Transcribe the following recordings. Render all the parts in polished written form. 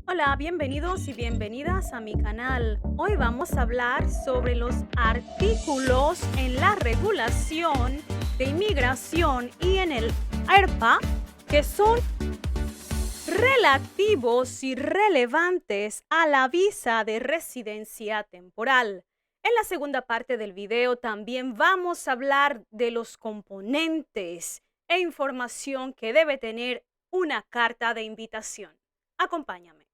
Hola, bienvenidos y bienvenidas a mi canal. Hoy vamos a hablar sobre los artículos en la regulación de inmigración y en el ARPA que son relativos y relevantes a la visa de residencia temporal. En la segunda parte del video también vamos a hablar de los componentes e información que debe tener una carta de invitación. Acompáñame.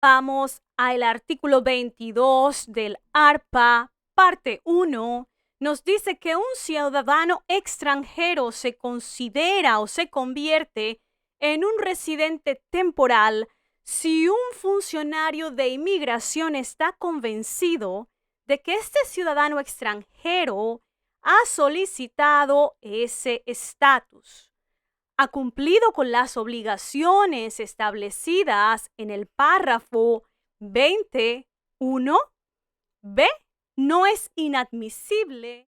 Vamos al artículo 22 del ARPA, parte 1. Nos dice que un ciudadano extranjero se considera o se convierte en un residente temporal si un funcionario de inmigración está convencido de que este ciudadano extranjero ha solicitado ese estatus, ha cumplido con las obligaciones establecidas en el párrafo 21. B. No es inadmisible.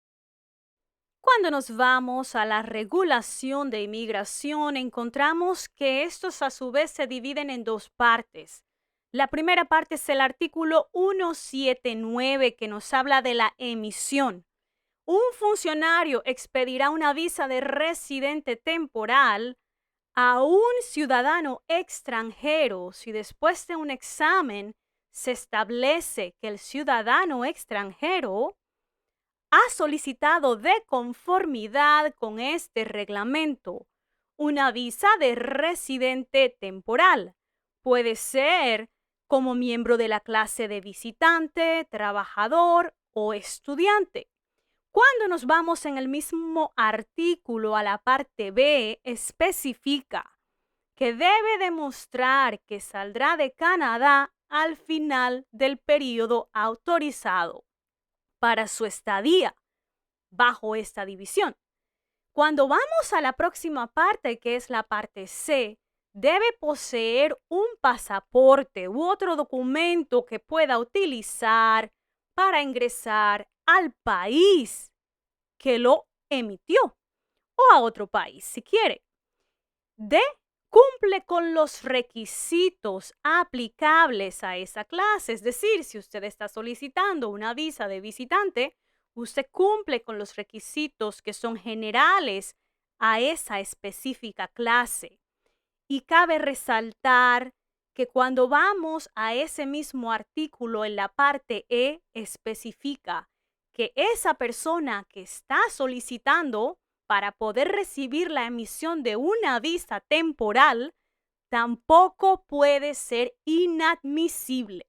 Cuando nos vamos a la regulación de inmigración, encontramos que estos a su vez se dividen en dos partes. La primera parte es el artículo 179 que nos habla de la emisión. Un funcionario expedirá una visa de residente temporal a un ciudadano extranjero si después de un examen se establece que el ciudadano extranjero ha solicitado de conformidad con este reglamento una visa de residente temporal. Puede ser como miembro de la clase de visitante, trabajador o estudiante. Cuando nos vamos en el mismo artículo a la parte B, especifica que debe demostrar que saldrá de Canadá al final del periodo autorizado para su estadía bajo esta división. Cuando vamos a la próxima parte, que es la parte C, debe poseer un pasaporte u otro documento que pueda utilizar para ingresar al país que lo emitió o a otro país si quiere. D. Cumple con los requisitos aplicables a esa clase. Es decir, si usted está solicitando una visa de visitante, usted cumple con los requisitos que son generales a esa específica clase. Y cabe resaltar que cuando vamos a ese mismo artículo en la parte E, especifica que esa persona que está solicitando para poder recibir la emisión de una visa temporal tampoco puede ser inadmisible.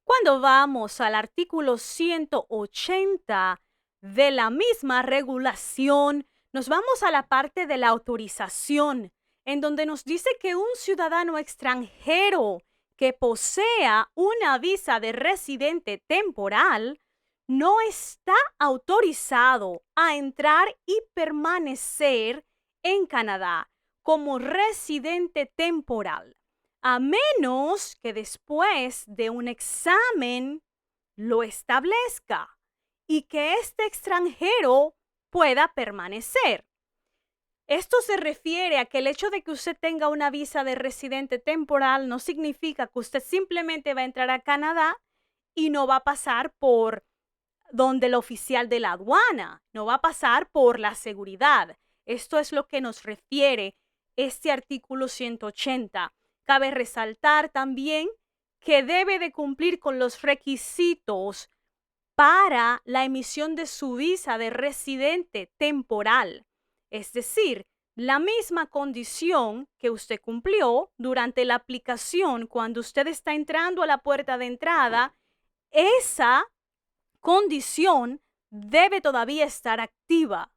Cuando vamos al artículo 180 de la misma regulación, nos vamos a la parte de la autorización, en donde nos dice que un ciudadano extranjero que posea una visa de residente temporal no está autorizado a entrar y permanecer en Canadá como residente temporal, a menos que después de un examen lo establezca y que este extranjero pueda permanecer. Esto se refiere a que el hecho de que usted tenga una visa de residente temporal no significa que usted simplemente va a entrar a Canadá y no va a pasar por donde el oficial de la aduana, no va a pasar por la seguridad. Esto es lo que nos refiere este artículo 180. Cabe resaltar también que debe de cumplir con los requisitos para la emisión de su visa de residente temporal. Es decir, la misma condición que usted cumplió durante la aplicación cuando usted está entrando a la puerta de entrada, esa condición debe todavía estar activa.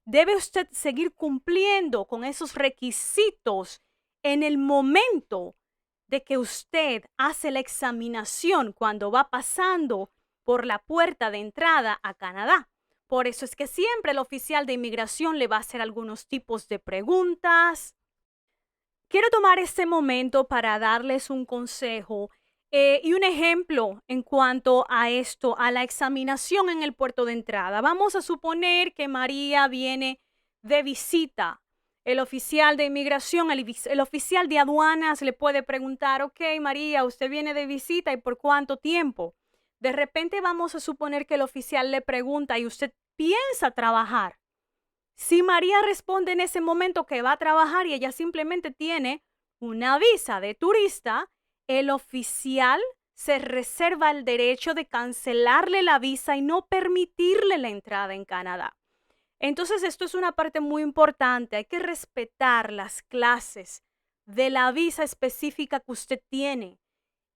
Debe usted seguir cumpliendo con esos requisitos en el momento de que usted hace la examinación cuando va pasando por la puerta de entrada a Canadá. Por eso es que siempre el oficial de inmigración le va a hacer algunos tipos de preguntas. Quiero tomar este momento para darles un consejo y un ejemplo en cuanto a esto, a la examinación en el puerto de entrada. Vamos a suponer que María viene de visita El oficial de inmigración, el oficial de aduanas le puede preguntar, ok, María, usted viene de visita y por cuánto tiempo. De repente vamos a suponer que el oficial le pregunta y usted piensa trabajar. Si María responde en ese momento que va a trabajar y ella simplemente tiene una visa de turista, el oficial se reserva el derecho de cancelarle la visa y no permitirle la entrada en Canadá. Entonces, esto es una parte muy importante. Hay que respetar las clases de la visa específica que usted tiene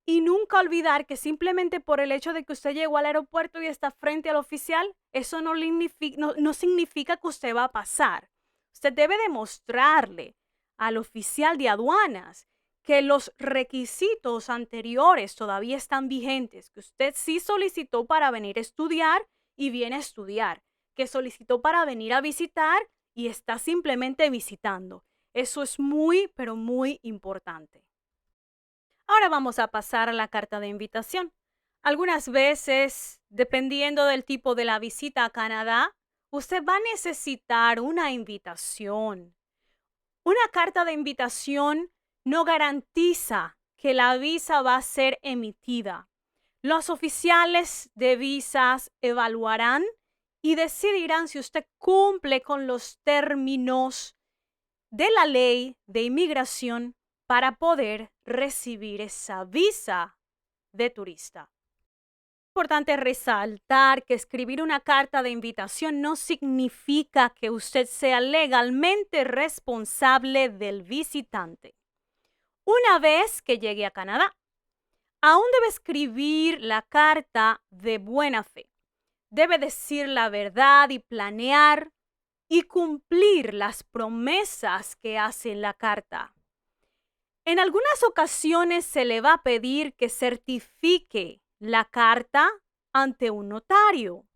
y nunca olvidar que simplemente por el hecho de que usted llegó al aeropuerto y está frente al oficial, eso no significa que usted va a pasar. Usted debe demostrarle al oficial de aduanas que los requisitos anteriores todavía están vigentes, que usted sí solicitó para venir a estudiar y viene a estudiar, que solicitó para venir a visitar y está simplemente visitando. Eso es muy, pero muy importante. Ahora vamos a pasar a la carta de invitación. Algunas veces, dependiendo del tipo de la visita a Canadá, usted va a necesitar una invitación. Una carta de invitación no garantiza que la visa va a ser emitida. Los oficiales de visas evaluarán y decidirán si usted cumple con los términos de la ley de inmigración para poder recibir esa visa de turista. Es importante resaltar que escribir una carta de invitación no significa que usted sea legalmente responsable del visitante. Una vez que llegue a Canadá, aún debe escribir la carta de buena fe. Debe decir la verdad y planear y cumplir las promesas que hace en la carta. En algunas ocasiones se le va a pedir que certifique la carta ante un notario.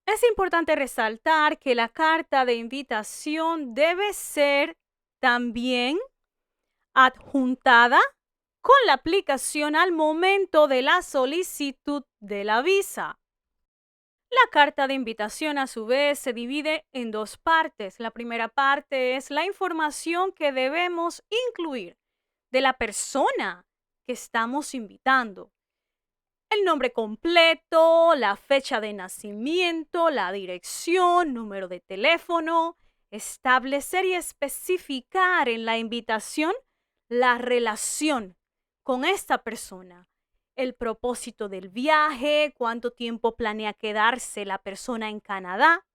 Es importante resaltar que la carta de invitación debe ser también adjuntada con la aplicación al momento de la solicitud de la visa. La carta de invitación, a su vez, se divide en dos partes. La primera parte es la información que debemos incluir de la persona que estamos invitando. El nombre completo, la fecha de nacimiento, la dirección, número de teléfono, establecer y especificar en la invitación la relación con esta persona, el propósito del viaje, cuánto tiempo planea quedarse la persona en Canadá,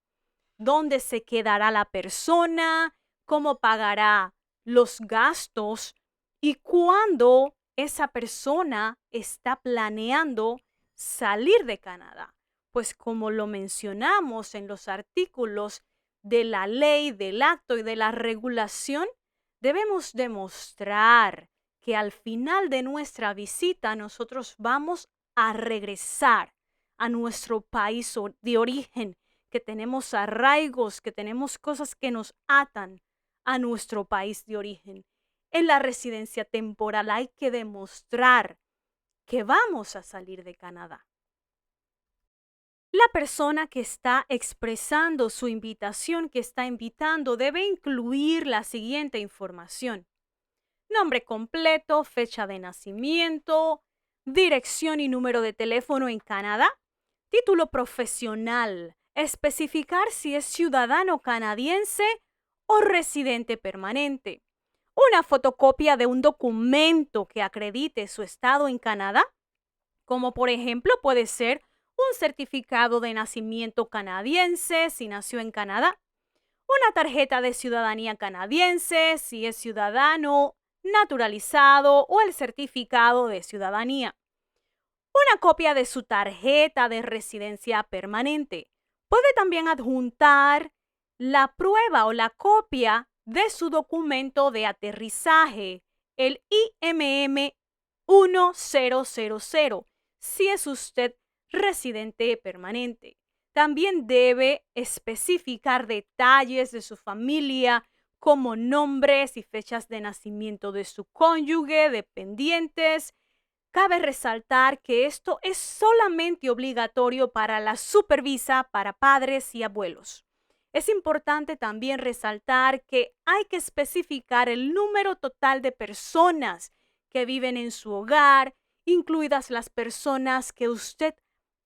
dónde se quedará la persona, cómo pagará los gastos y cuándo esa persona está planeando salir de Canadá. Pues como lo mencionamos en los artículos de la ley, del acto y de la regulación, debemos demostrar que al final de nuestra visita nosotros vamos a regresar a nuestro país de origen, que tenemos arraigos, que tenemos cosas que nos atan a nuestro país de origen. En la residencia temporal hay que demostrar que vamos a salir de Canadá. La persona que está expresando su invitación, que está invitando, debe incluir la siguiente información: nombre completo, fecha de nacimiento, dirección y número de teléfono en Canadá, título profesional, especificar si es ciudadano canadiense o residente permanente, una fotocopia de un documento que acredite su estado en Canadá, como por ejemplo puede ser un certificado de nacimiento canadiense si nació en Canadá, una tarjeta de ciudadanía canadiense si es ciudadano naturalizado o el certificado de ciudadanía, una copia de su tarjeta de residencia permanente. Puede también adjuntar la prueba o la copia de su documento de aterrizaje, el IMM 1000, si es usted residente permanente. También debe especificar detalles de su familia, como nombres y fechas de nacimiento de su cónyuge, dependientes. Cabe resaltar que esto es solamente obligatorio para la supervisa para padres y abuelos. Es importante también resaltar que hay que especificar el número total de personas que viven en su hogar, incluidas las personas que usted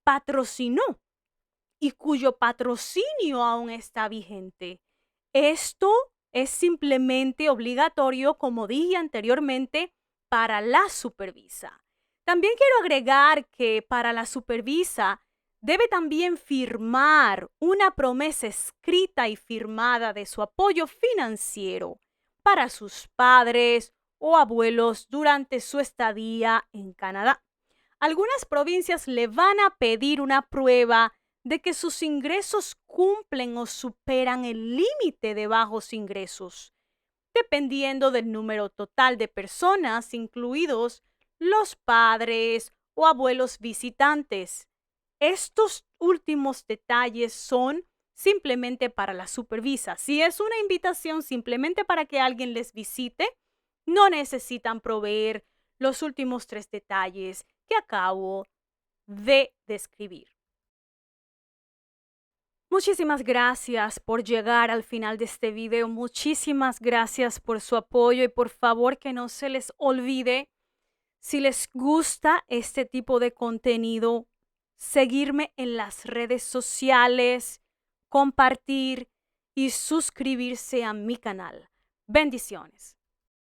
patrocinó y cuyo patrocinio aún está vigente. Esto es simplemente obligatorio, como dije anteriormente, para la supervisa. También quiero agregar que para la supervisa debe también firmar una promesa escrita y firmada de su apoyo financiero para sus padres o abuelos durante su estadía en Canadá. Algunas provincias le van a pedir una prueba de que sus ingresos cumplen o superan el límite de bajos ingresos, dependiendo del número total de personas, incluidos los padres o abuelos visitantes. Estos últimos detalles son simplemente para la supervisa. Si es una invitación simplemente para que alguien les visite, no necesitan proveer los últimos 3 detalles que acabo de describir. Muchísimas gracias por llegar al final de este video. Muchísimas gracias por su apoyo y por favor que no se les olvide, si les gusta este tipo de contenido, seguirme en las redes sociales, compartir y suscribirse a mi canal. Bendiciones.